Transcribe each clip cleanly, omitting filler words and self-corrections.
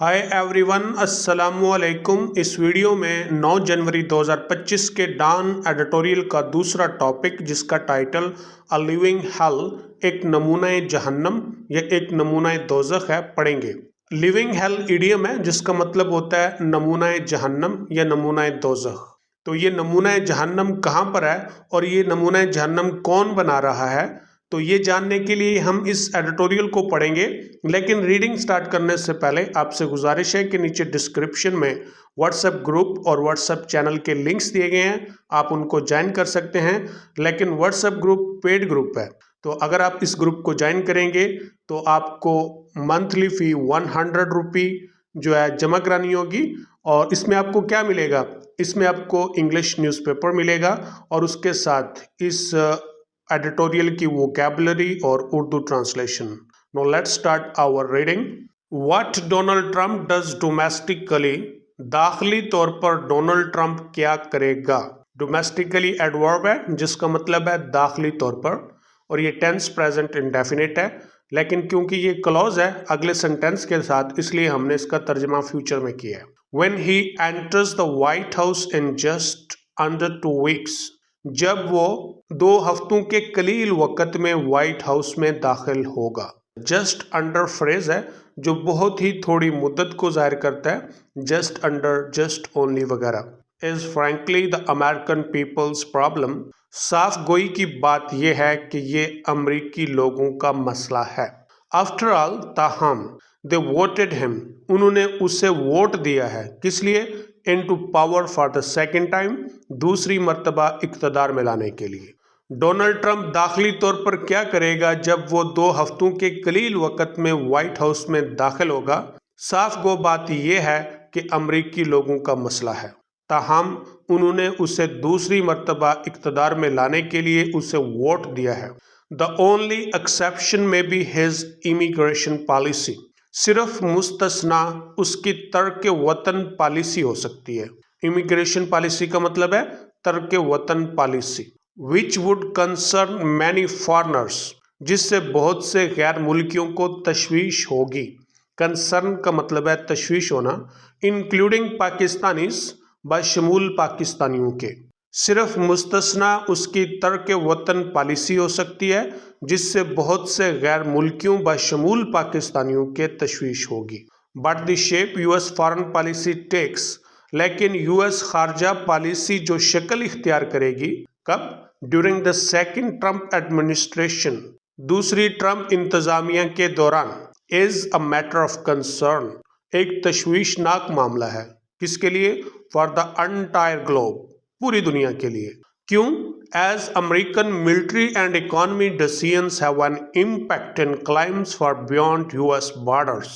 Hi everyone, अस्सलाम वालेकुम। इस वीडियो में 9 जनवरी 2025 के डॉन एडिटोरियल का दूसरा टॉपिक, जिसका टाइटल अ लिविंग हेल, एक नमूना जहन्नम या एक नमूना दोज़ख है, पढ़ेंगे। लिविंग हेल इडियम है जिसका मतलब होता है नमूना जहन्नम या नमूना दोज़ख। तो ये नमूना जहन्नम कहाँ पर है और ये नमूना जहन्नम कौन बना रहा है, तो ये जानने के लिए हम इस एडिटोरियल को पढ़ेंगे। लेकिन रीडिंग स्टार्ट करने से पहले आपसे गुजारिश है कि नीचे डिस्क्रिप्शन में व्हाट्सएप ग्रुप और व्हाट्सएप चैनल के लिंक्स दिए गए हैं, आप उनको ज्वाइन कर सकते हैं। लेकिन व्हाट्सएप ग्रुप पेड ग्रुप है, तो अगर आप इस ग्रुप को ज्वाइन करेंगे तो आपको मंथली फ़ी 100 रुपी जो है जमा करानी होगी। और इसमें आपको क्या मिलेगा? इसमें आपको इंग्लिश न्यूज़पेपर मिलेगा और उसके साथ इस एडिटोरियल की वोकैबुलरी और Urdu translation. Now let's start our reading. What Donald Trump does domestically, दाखिली तौर पर डोनाल्ड ट्रंप क्या करेगा। डोमेस्टिकली एडवर्ब है जिसका मतलब है दाखिली तौर पर, और ये टेंस प्रेजेंट इंडेफिनिट है, लेकिन क्योंकि ये क्लॉज है अगले सेंटेंस के साथ, इसलिए हमने इसका तर्जमा फ्यूचर में किया है। When he enters the white house in just under 2 weeks, जब वो 2 हफ्तों के कलील वक़्त में व्हाइट हाउस में दाखिल होगा। जस्ट अंडर फ्रेज है जो बहुत ही थोड़ी मुद्दत को जाहिर करता है, जस्ट अंडर, जस्ट ओनली वगैरह। Is frankly the American peoples problem, साफ गोई की बात यह है कि ये अमरीकी लोगों का मसला है। आफ्टर ऑल, ताहम, दे वोटेड हिम, उन्होंने उसे वोट दिया है, किस लिए? Into power for the second time, दूसरी मर्तबा इक़्तिदार में लाने के लिए। डोनाल्ड ट्रंप दाखिली तौर पर क्या करेगा जब वो 2 हफ्तों के कलील वक़्त में व्हाइट हाउस में दाखिल होगा? साफ गो बात यह है कि अमरीकी लोगों का मसला है। ताहम, उन्होंने उसे दूसरी मर्तबा इक़्तिदार में लाने के लिए उसे वोट दिया है। द ओनली एक्सेप्शन में बी हिज इमिग्रेशन पॉलिसी, सिर्फ मुस्तस्ना उसकी तर्क वतन पॉलिसी हो सकती है। इमिग्रेशन पॉलिसी का मतलब है तर्क वतन policy. Which would concern many foreigners, जिससे बहुत से गैर मुल्कियों को तशवीश होगी। कंसर्न का मतलब है तशवीश होना। इंक्लूडिंग पाकिस्तानीज, बशमूल पाकिस्तानियों के। सिर्फ मुस्तस्ना उसकी तर्क वतन पॉलिसी हो सकती है जिससे बहुत से गैर मुल्कियों बशमूल पाकिस्तानियों के तशवीश होगी। But the shape US foreign policy takes, लेकिन यूएस खारजा पॉलिसी जो शक्ल इख्तियार करेगी, कब? During the second Trump administration, दूसरी ट्रंप इंतजामिया के दौरान। Is a matter of concern, एक तशवीशनाक मामला है। किसके लिए? फॉर द एंटायर ग्लोब, पूरी दुनिया के लिए। क्यों? As American military and economy decisions have an impact in climes far beyond US borders,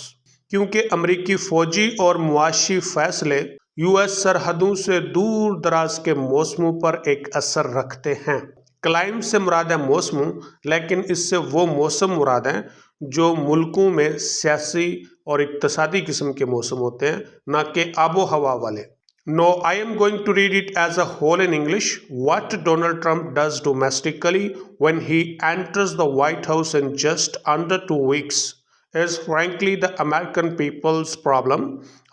क्योंकि अमेरिकी फौजी और मुआशी फैसले यूएस सरहदों से दूर दराज के मौसमों पर एक असर रखते हैं। क्लाइम से मुराद है मौसम, लेकिन इससे वो मौसम मुराद हैं जो मुल्कों में सियासी और इक्तसादी किस्म के मौसम होते हैं, ना कि आबो हवा वाले। No, I am going to read it as a whole in English. What Donald Trump does domestically when he enters the White House in just under 2 weeks is frankly the American people's problem.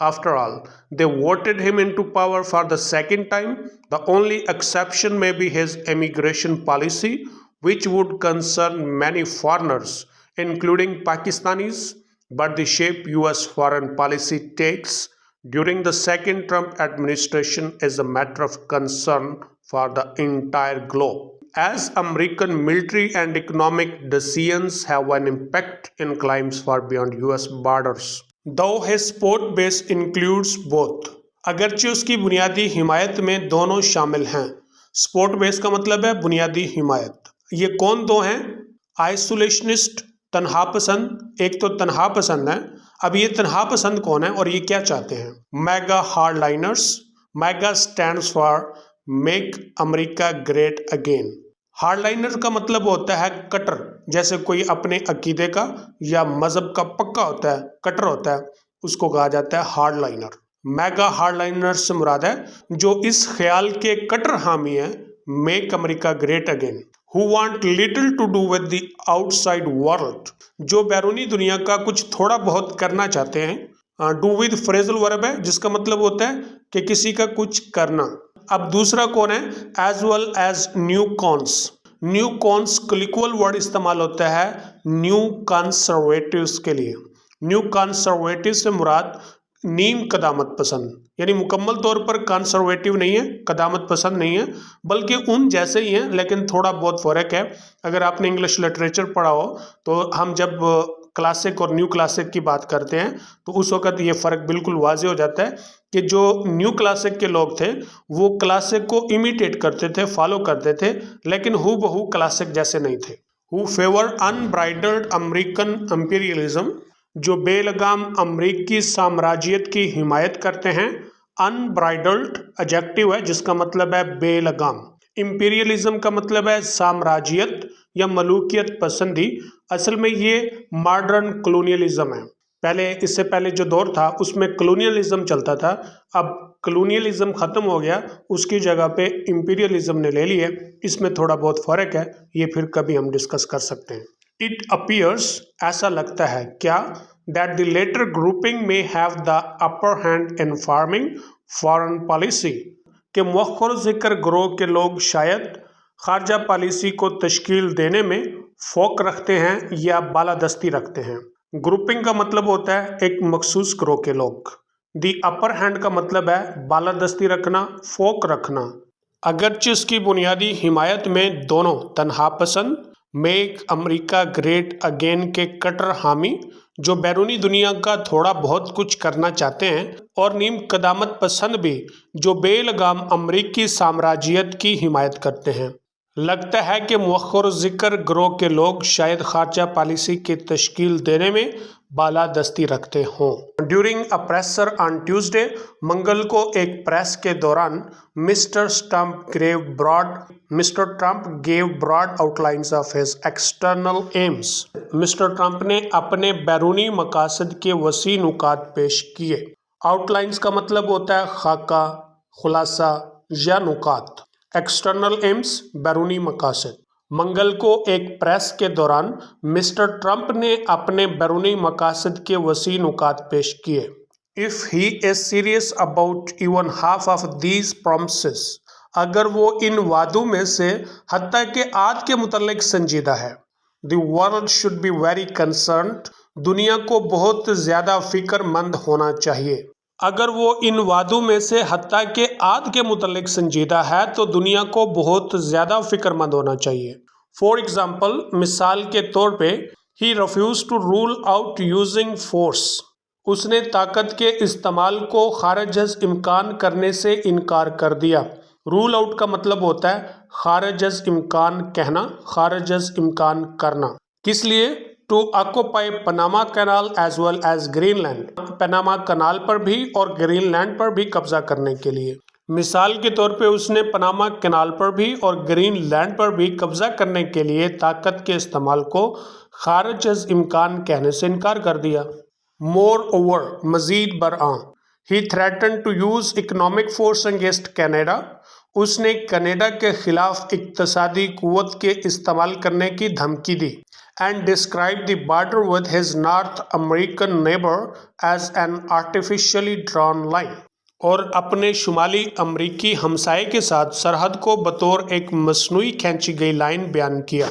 After all, they voted him into power for the second time. The only exception may be his immigration policy, which would concern many foreigners, including Pakistanis, but the shape US foreign policy takes during the second Trump administration is a matter of concern for the entire globe. As American military and economic decisions have an impact in climes far beyond US borders. Though his support base includes both, अगरचे उसकी बुनियादी हिमायत में दोनों शामिल हैं। Support base का मतलब है बुनियादी हिमायत। ये कौन दो हैं? आइसोलेशनिस्ट, तन्हा पसंद। एक तो तन्हा पसंद है। अब ये तन्हा पसंद कौन है और ये क्या चाहते हैं? MAGA hardliners. MAGA stands for make America great again. Hardliner का मतलब होता है कटर, जैसे कोई अपने अकीदे का या मजहब का पक्का होता है, कटर होता है, उसको कहा जाता है हार्डलाइनर। मैगा हार्डलाइनर से मुराद है जो इस ख्याल के कटर हामी हैं, make America great again, who want little to do with the outside world, जो बैरूनी दुनिया का कुछ थोड़ा बहुत करना चाहते हैं, डू विद फ्रेजल वर्ब है जिसका मतलब होता है कि किसी का कुछ करना। अब दूसरा कौन है, as well as neocons. Neocons colloquial word इस्तेमाल होता है न्यू कंसर्वेटिव्स के लिए। न्यू कंसर्वेटिव से मुराद नीम कदामत पसंद, यानी मुकम्मल तौर पर कंसर्वेटिव नहीं है, कदामत पसंद नहीं है, बल्कि उन जैसे ही हैं लेकिन थोड़ा बहुत फ़र्क है। अगर आपने इंग्लिश लिटरेचर पढ़ा हो तो हम जब क्लासिक और न्यू क्लासिक की बात करते हैं तो उस वक्त ये फ़र्क बिल्कुल वाज़े हो जाता है कि जो न्यू क्लासिक के लोग थे वो क्लासिक को इमिटेट करते थे, फॉलो करते थे, लेकिन हू बहू क्लासिक जैसे नहीं थे। Who favour unbridled American imperialism, जो बेलगाम अमरीकी साम्राज्यत की हिमायत करते हैं। अनब्राइडल्ड एडजेक्टिव है जिसका मतलब है बेलगाम। इंपीरियलिज्म का मतलब है साम्राज्यत या मलूकियत पसंदी। असल में ये मॉडर्न कॉलोनियलिज्म है। पहले, इससे पहले जो दौर था उसमें कॉलोनियलिज्म चलता था, अब कॉलोनियलिज्म ख़त्म हो गया, उसकी जगह पे इंपीरियलिज्म ने ले ली है। इसमें थोड़ा बहुत फ़र्क है, ये फिर कभी हम डिस्कस कर सकते हैं। इट अपीयर्स, ऐसा लगता है, क्या, दैट द लेटर ग्रुपिंग में have the upper hand in farming foreign policy, के मुअख्खर ज़िक्र ग्रोह के लोग शायद खारजा पॉलिसी को तश्कील देने में फ़ौक़ रखते हैं या बालादस्ती रखते हैं। ग्रुपिंग का मतलब होता है एक मखसूस ग्रोह के लोग। दी अपर हैंड का मतलब है बालादस्ती रखना, फ़ौक़ रखना। अगरचे इसकी बुनियादी हिमायत में दोनों तनहा पसंद, मेक अमेरिका ग्रेट अगेन के कट्टर हामी, जो बैरूनी दुनिया का थोड़ा बहुत कुछ करना चाहते हैं, और नीम कदामत पसंद भी, जो बेलगाम अमरीकी साम्राज्यत की हिमायत करते हैं। लगता है कि मुअख्खर ज़िक्र ग्रोह के लोग शायद खारजा पॉलिसी की तश्कील देने में बालादस्ती रखते हों। During a presser on Tuesday, मंगल को एक प्रेस के दौरान mister Trump gave broad outlines of his external aims. Mister Trump ने अपने बैरूनी मकासद के वसी नुकात पेश किए। आउटलाइंस का मतलब होता है खाका, खुलासा या नुकात। एक्सटर्नल एम्स बैरूनी मकासद। मंगल को एक प्रेस के दौरान मिस्टर ट्रंप ने अपने बैरूनी मकासद के वसी नुकात पेश किए। If he is serious about even half of these promises, अगर वो इन वादों में से हत्ता के आध के मुतल्लिक संजीदा है। The world should be very concerned, दुनिया को बहुत ज़्यादा फिक्रमंद होना चाहिए। अगर वो इन वादों में से हत्ता के आध के मुतल्लिक संजीदा है तो दुनिया को बहुत ज़्यादा फिक्रमंद होना चाहिए। फॉर एग्ज़ाम्पल, मिसाल के तौर पे, he refuse to rule out using force, उसने ताकत के इस्तेमाल को खारिज इम्कान करने से इनकार कर दिया। रूल आउट का मतलब होता है खारिज इम्कान कहना, खारिज इम्कान करना। किस लिए? To occupy Panama Canal as well as Greenland, Panama Canal पर भी और ग्रीनलैंड पर भी कब्जा करने के लिए। मिसाल के तौर पे उसने पनामा कैनाल पर भी और ग्रीनलैंड पर भी कब्जा करने के लिए ताकत के इस्तेमाल को खारिज इम्कान कहने से इनकार कर दिया। मोर ओवर, मजीद बरआं, he threatened to use economic force against Canada, उसने कनाडा के खिलाफ इक्तसादी कुव्वत के इस्तेमाल करने की धमकी दी। And described the border with his North American neighbor as an artificially drawn line, और अपने शुमाली अमरीकी हमसाये के साथ सरहद को बतौर एक मसनूई खींची गई लाइन बयान किया।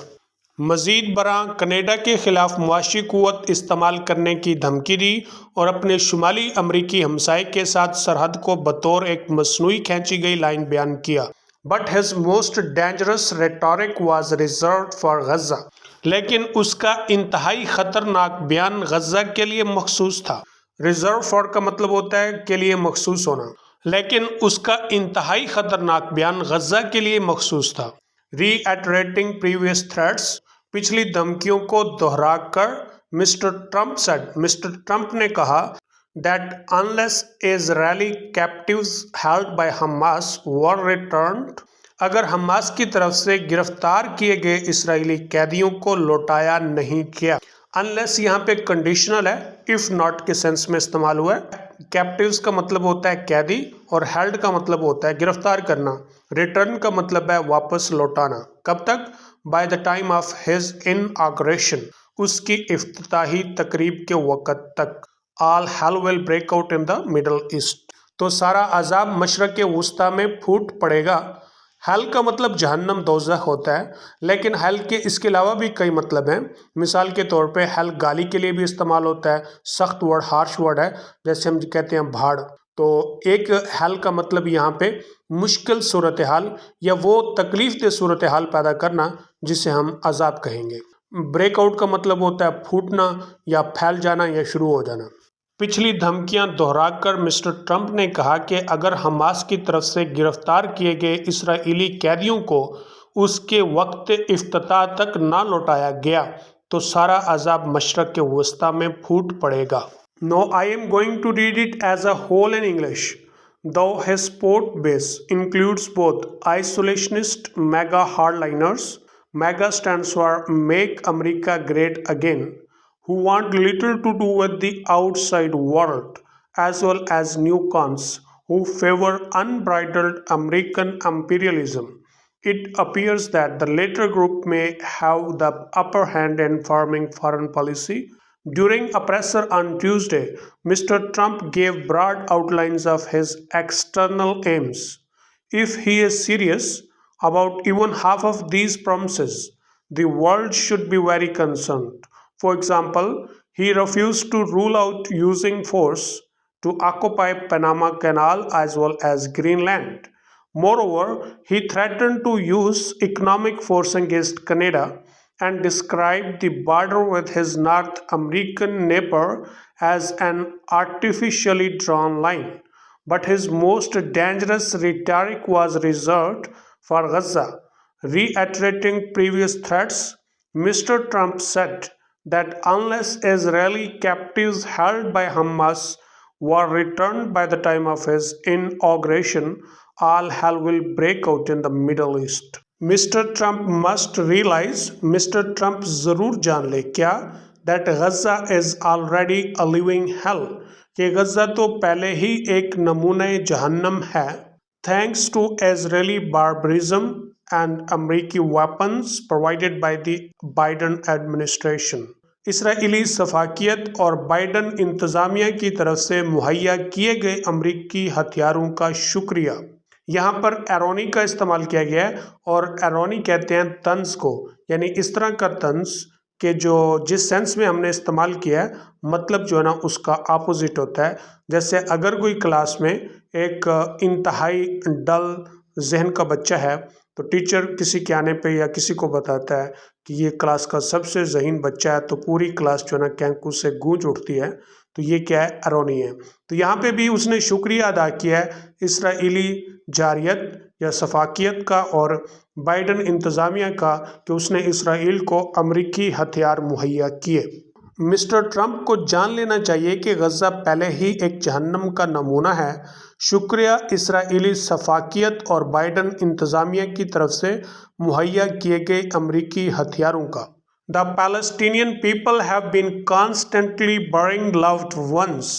मज़ीद बरां, कनाडा के खिलाफ मुआशी कुव्वत इस्तेमाल करने की धमकी दी और अपने शुमाली अमरीकी हमसाये के साथ सरहद को बतौर एक मसनूई खींची गई लाइन बयान किया। But his most dangerous rhetoric was reserved for Gaza, लेकिन उसका इंतहाई ख़तरनाक बयान गज़ा के लिए मखसूस था। रिजर्व फॉर का मतलब होता है के लिए मखसूस होना, लेकिन उसका इंतहाई ख़तरनाक बयान गज़ा के लिए मखसूस था। रीएटरेटिंग प्रीवियस थ्रेट्स, पिछली धमकियों को दोहरा कर मिस्टर ट्रंप ने कहा that unless Israeli captives held by Hamas were returned, अगर हमास की तरफ से गिरफ्तार किए गए इसराइली कैदियों को लौटाया नहीं किया। अनलेस यहाँ पे कंडीशनल है, इफ़ नॉट के सेंस में इस्तेमाल हुआ है। कैप्टिव्स का मतलब होता है कैदी और हेल्ड का मतलब होता है गिरफ्तार करना। रिटर्न का मतलब है वापस लौटाना। कब तक? By the time of his inauguration, उसकी इफ्तिताही तकरीब के वक़्त तक। all hell will break out in the Middle East. तो सारा अजाब मशरक़ वुस्ता में फूट पड़ेगा। हेल का मतलब जहन्नम दोज़ख होता है, लेकिन हेल के इसके अलावा भी कई मतलब हैं। मिसाल के तौर पे हेल गाली के लिए भी इस्तेमाल होता है, सख्त वर्ड, हार्श वर्ड है, जैसे हम कहते हैं भाड़। तो एक हेल का मतलब यहाँ पे मुश्किल सूरत हाल या वो तकलीफ दे सूरत हाल पैदा करना जिसे हम अजाब कहेंगे। ब्रेकआउट का मतलब होता है फूटना या फैल जाना या शुरू हो जाना। पिछली धमकियां दोहराकर मिस्टर ट्रंप ने कहा कि अगर हमास की तरफ से गिरफ्तार किए गए इस्राएली कैदियों को उसके वक्त इफ्तिताह तक ना लौटाया गया तो सारा अजाब मशरक़ के वस्ता में फूट पड़ेगा। No I am going to read it as a whole in English. Though his support base includes both isolationist MAGA hardliners, MAGA stands for Make America Great Again, who want little to do with the outside world, as well as newcons who favor unbridled American imperialism. It appears that the latter group may have the upper hand in forming foreign policy. During a presser on Tuesday, Mr. Trump gave broad outlines of his external aims. If he is serious about even half of these promises, the world should be very concerned. For example, he refused to rule out using force to occupy Panama Canal as well as Greenland. Moreover, he threatened to use economic force against Canada and described the border with his North American neighbor as an artificially drawn line. But his most dangerous rhetoric was reserved for Gaza. Reiterating previous threats, Mr. Trump said that unless Israeli captives held by Hamas were returned by the time of his inauguration, all hell will break out in the Middle East. Mister Trump must realise, mister Trump ज़रूर जान ले क्या, that Gaza is already a living hell, कि Gaza तो पहले ही एक नमूने जहन्नम है, thanks to Israeli barbarism and अमेरिकी weapons provided by the Biden administration. इसराइली सफाकियत और बाइडन इंतज़ामिया की तरफ से मुहैया किए गए अमेरिकी हथियारों का शुक्रिया। यहाँ पर एरोनी का इस्तेमाल किया गया है और एरोनी कहते हैं तंज को, यानी इस तरह का तंज के जो जिस सेंस में हमने इस्तेमाल किया है मतलब जो है ना उसका अपोजिट होता है। जैसे अगर कोई क्लास में एक इंतहाई डल जहन का बच्चा है तो टीचर किसी के आने पे या किसी को बताता है कि ये क्लास का सबसे ज़हीन बच्चा है, तो पूरी क्लास जो है ना कैंकू से गूंज उठती है, तो ये क्या है, एरोनी है। तो यहाँ पे भी उसने शुक्रिया अदा किया है इसराइली जारियत या सफाकियत का और बाइडन इंतज़ामिया का कि उसने इसराइल को अमेरिकी हथियार मुहैया किए। मिस्टर ट्रंप को जान लेना चाहिए कि गज़ा पहले ही एक जहन्नम का नमूना है। शुक्रिया इसराइली सफाकियत और बाइडन इंतज़ामिया की तरफ से मुहैया किए गए अमेरिकी हथियारों का। The Palestinian people have been constantly burying loved ones.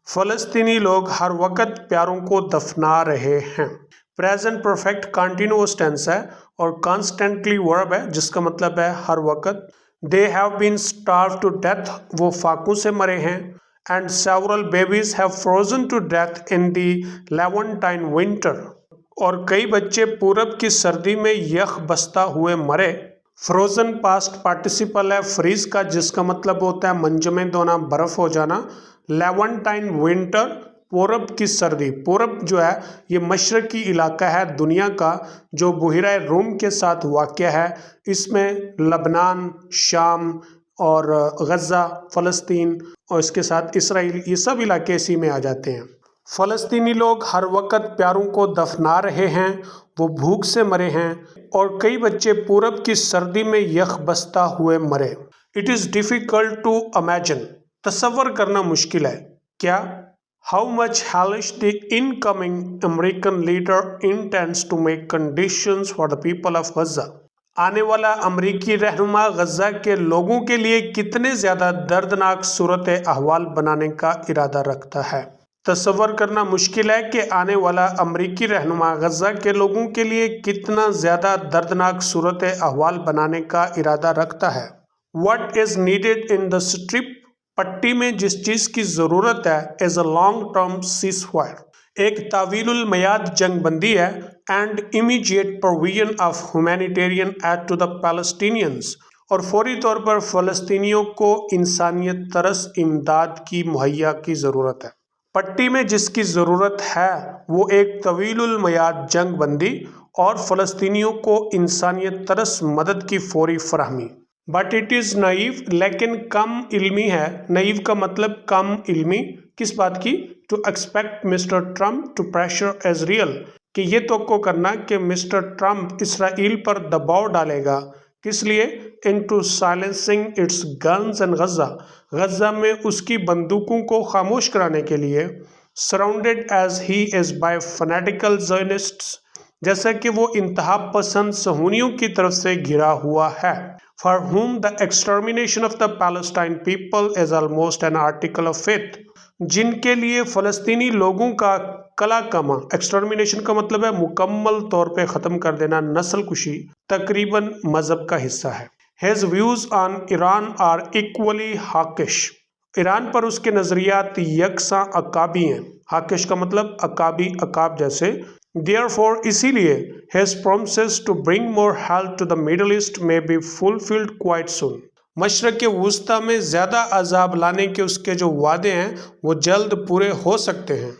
फ़लस्तीनी लोग हर वक्त प्यारों को दफना रहे हैं। प्रेजेंट परफेक्ट कंटिन्यूअस टेंस है और कॉन्स्टेंटली वर्ब है जिसका मतलब है हर वक्त। They have been starved to death, वो फाकों से मरे हैं। And several babies have frozen to death in the Levantine winter. और कई बच्चे पूरब की सर्दी में यख बसता हुए मरे। फ्रोजन पास्ट पार्टिसिपल है फ्रीज का जिसका मतलब होता है मंजमेद होना, बर्फ हो जाना। लेवेंटाइन विंटर, पूरब की सर्दी। पूरब जो है ये मशरकी इलाका है दुनिया का जो बुहिरा रूम के साथ वाक़या है। इसमें लबनान, शाम और गज़ा, फ़लस्तीन और इसके साथ इसराइल, ये सब इलाके इसी में आ जाते हैं। फ़लस्तीनी लोग हर वक्त प्यारों को दफना रहे हैं, वो भूख से मरे हैं और कई बच्चे पूरब की सर्दी में यख बसता हुए मरे। It is difficult to imagine, तसव्वुर करना मुश्किल है क्या, how much hellish the incoming American leader intends to make conditions for the people of Gaza. आने वाला अमेरिकी रहनुमा गज़ा के लोगों के लिए कितने ज़्यादा दर्दनाक सूरत अहवाल बनाने का इरादा रखता है। तसव्वुर करना मुश्किल है कि आने वाला अमेरिकी रहनुमा गज़ा के लोगों के लिए कितना ज़्यादा दर्दनाक सूरत अहवाल बनाने का इरादा रखता है। What is needed in the strip پٹی میں جس چیز کی ضرورت ہے is a long term ceasefire, ایک طویل المیعاد جنگ بندی ہے، and immediate provision of humanitarian aid to the Palestinians, اور فوری طور پر فلسطینیوں کو انسانیت طرز امداد کی مہیا کی ضرورت ہے۔ پٹی میں جس کی ضرورت ہے وہ ایک طویل المیعاد جنگ بندی اور فلسطینیوں کو انسانیت طرز مدد کی فوری فراہمی۔ بٹ اٹ از نائیو، لیکن کم علمی ہے۔ نائیو کا مطلب کم علمی، کس بات کی؟ To expect mister Trump to pressure Israel, کہ یہ توقع کرنا کہ مسٹر ٹرمپ اسرائیل پر دباؤ ڈالے گا۔ کس لیے؟ Into silencing its guns in Gaza, Gaza میں اس کی بندوقوں کو خاموش کرانے کے لیے۔ Surrounded as he is by fanatical Zionists, جیسا کہ وہ انتہا پسند صہیونیوں کی طرف سے گھرا ہوا ہے۔ For whom the extermination of the Palestine people is almost an article of faith، جن کے لیے فلسطینی لوگوں کا کلا کما، ایکسٹرمینیشن کا مطلب ہے مکمل طور پہ ختم کر دینا، نسل کشی، تقریباً مذہب کا حصہ ہے۔ His views on Iran are equally hawkish، Iran پر اس کے نظریات یکساں عقابی ہیں۔ حاکش کا مطلب عقابی، عقاب جیسے۔ Therefore، اسی لیے his promises to bring more help to the Middle East may be fulfilled quite soon، مشرق وسطیٰ میں زیادہ عذاب لانے کے اس کے جو وعدے ہیں وہ جلد پورے ہو سکتے ہیں۔